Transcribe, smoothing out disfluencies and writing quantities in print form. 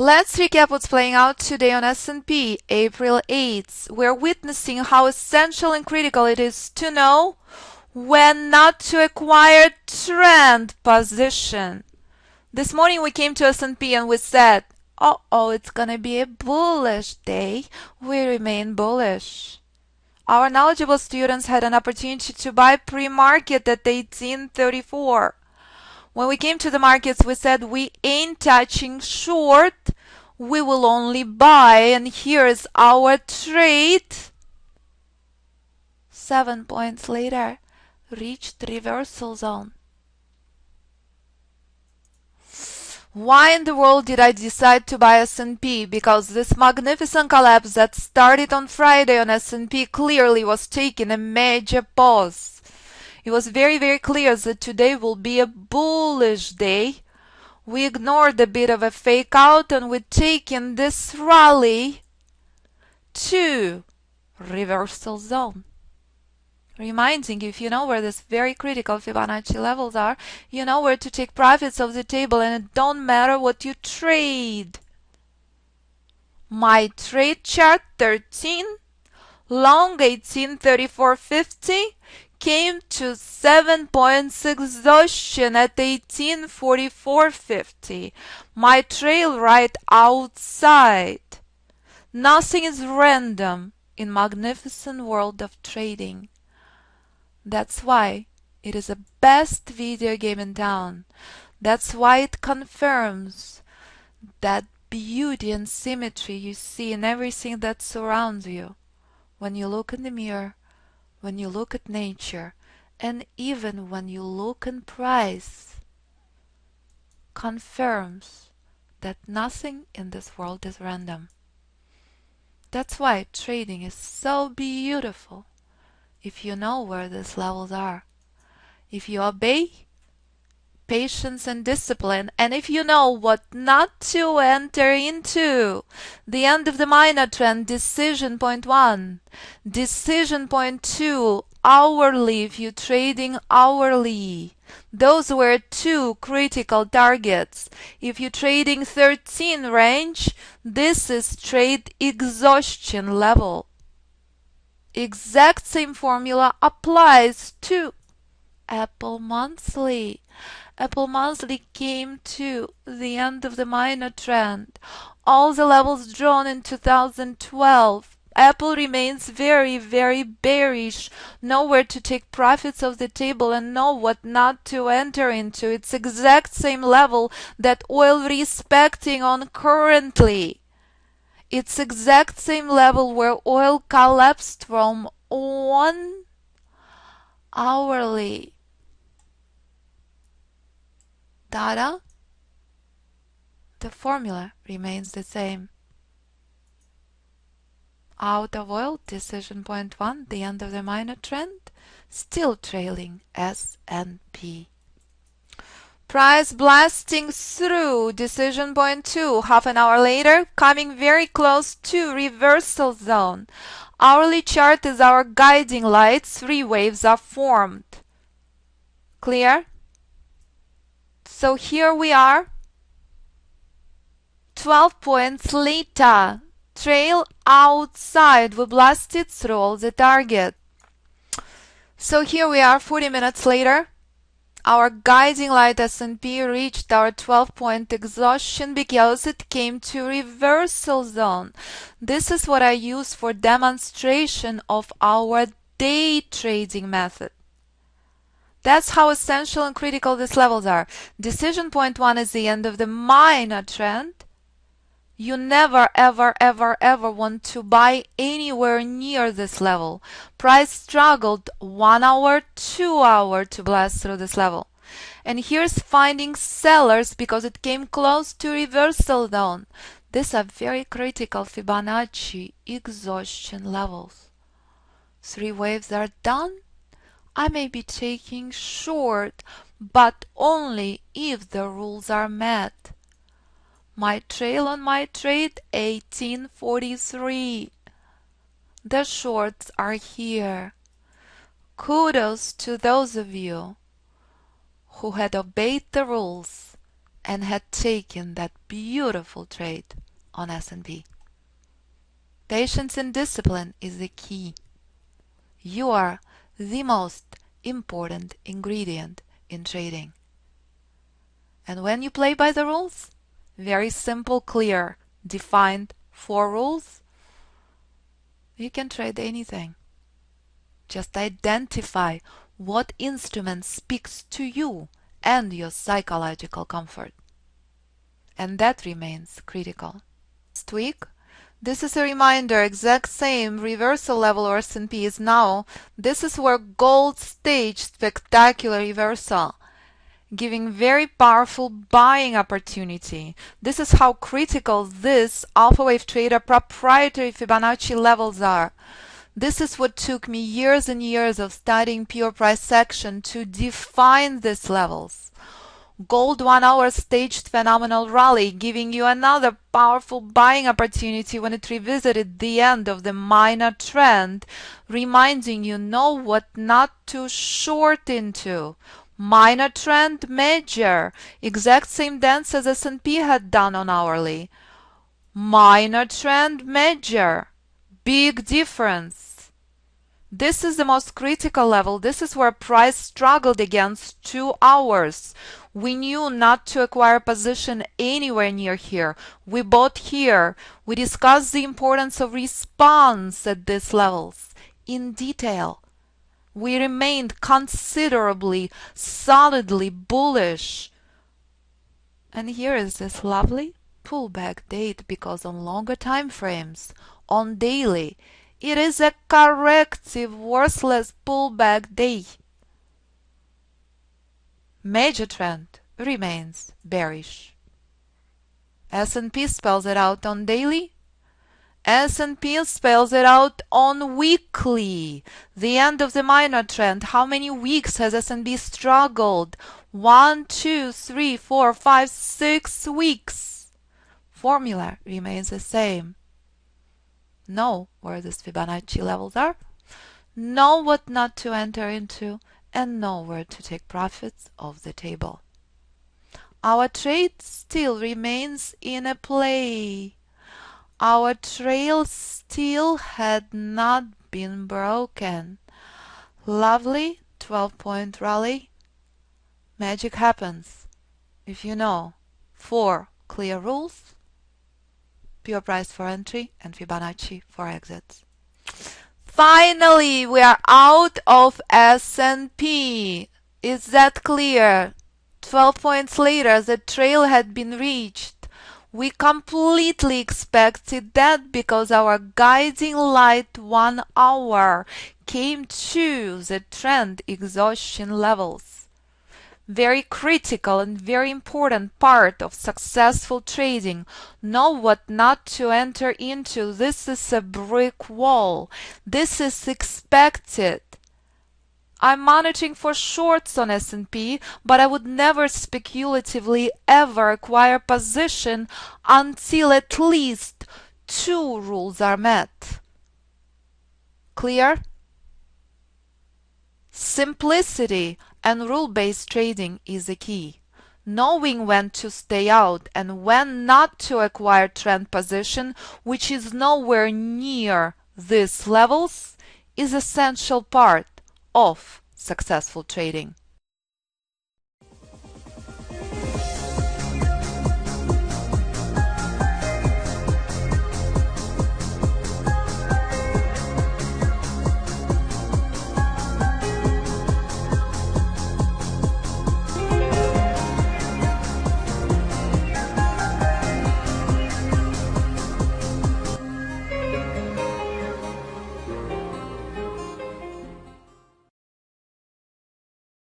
Let's recap what's playing out today on S&P, April 8th. We're witnessing how essential and critical it is to know when not to acquire trend position. This morning we came to S&P and we said, uh-oh, it's gonna be a bullish day. We remain bullish. Our knowledgeable students had an opportunity to buy pre-market at 1834. When we came to the markets, we said we ain't touching short. We will only buy, and here's our trade. 7 points later, reached reversal zone. Why in the world did I decide to buy S&P? Because this magnificent collapse that started on Friday on S&P clearly was taking a major pause. It was very, very clear that today will be a bullish day. We ignored a bit of a fake out and we're taking this rally to reversal zone. Reminding you, if you know where this very critical Fibonacci levels are, you know where to take profits off the table, and it don't matter what you trade. My trade chart 13, long 1834.50, came to 7 points exhaustion at 1844.50. My trail right outside. Nothing is random in magnificent world of trading. That's why it is the best video game in town. That's why it confirms that beauty and symmetry you see in everything that surrounds you. When you look in the mirror, when you look at nature, and even when you look in price, confirms that nothing in this world is random. That's why trading is so beautiful. If you know where these levels are, if you obey patience and discipline, and if you know what not to enter into. The end of the minor trend, decision point 1. Decision point 2, hourly, if you're trading hourly. Those were two critical targets. If you're trading 13 range, this is trade exhaustion level. Exact same formula applies to Apple Monthly. Apple Monthly came to the end of the minor trend. All the levels drawn in 2012. Apple remains very, very bearish. Nowhere to take profits off the table and know what not to enter into. It's exact same level that oil respecting on currently. It's exact same level where oil collapsed from on hourly data. The formula remains the same. Out of oil, decision point 1, the end of the minor trend, still trailing S&P. Price blasting through decision point 2, half an hour later, coming very close to reversal zone. Hourly chart is our guiding light. 3 waves are formed. Clear? So here we are, 12 points later, trail outside, we blasted through all the target. So here we are, 40 minutes later, our guiding light S&P reached our 12-point exhaustion because it came to reversal zone. This is what I use for demonstration of our day trading method. That's how essential and critical these levels are. Decision point 1 is the end of the minor trend. You never, ever, ever, ever want to buy anywhere near this level. Price struggled 1 hour, 2 hours to blast through this level. And here's finding sellers because it came close to reversal zone. These are very critical Fibonacci exhaustion levels. 3 waves are done. I may be taking short, but only if the rules are met. My trail on my trade 1843. The shorts are here. Kudos to those of you who had obeyed the rules and had taken that beautiful trade on S&P. Patience and discipline is the key. You are the most important ingredient in trading. And when you play by the rules, very simple, clear, defined 4 rules, you can trade anything. Just identify what instrument speaks to you and your psychological comfort. And that remains critical. Next week, this is a reminder, exact same reversal level or S&P is now. This is where gold staged spectacular reversal, giving very powerful buying opportunity. This is how critical this Alpha Wave Trader proprietary Fibonacci levels are. This is what took me years and years of studying pure price action to define these levels. Gold 1 hour staged phenomenal rally, giving you another powerful buying opportunity when it revisited the end of the minor trend, reminding you know what not to short into. Minor trend, major, exact same dance as S&P had done on hourly. Minor trend, major, big difference. This is the most critical level. This is where price struggled against 2 hours. We knew not to acquire position anywhere near here. We bought here. We discussed the importance of response at these levels in detail. We remained considerably, solidly bullish. And here is this lovely pullback date, because on longer time frames, on daily, it is a corrective, worthless pullback day. Major trend remains bearish. S&P spells it out on daily. S&P spells it out on weekly. The end of the minor trend. How many weeks has S&P struggled? 1, 2, 3, 4, 5, 6 weeks. Formula remains the same. Know where these Fibonacci levels are, know what not to enter into, and know where to take profits off the table. Our trade still remains in a play. Our trail still had not been broken. Lovely 12-point rally. Magic happens if you know 4 clear rules: pure price for entry and Fibonacci for exits. Finally, we are out of S&P. Is that clear? 12 points later, the trail had been reached. We completely expected that because our guiding light 1 hour came to the trend exhaustion levels. Very critical and very important part of successful trading. Know what not to enter into. This is a brick wall. This is expected. I'm monitoring for shorts on S&P, but I would never speculatively ever acquire position until at least 2 rules are met. Clear? Simplicity and rule-based trading is the key. Knowing when to stay out and when not to acquire trend position, which is nowhere near these levels, is essential part of successful trading.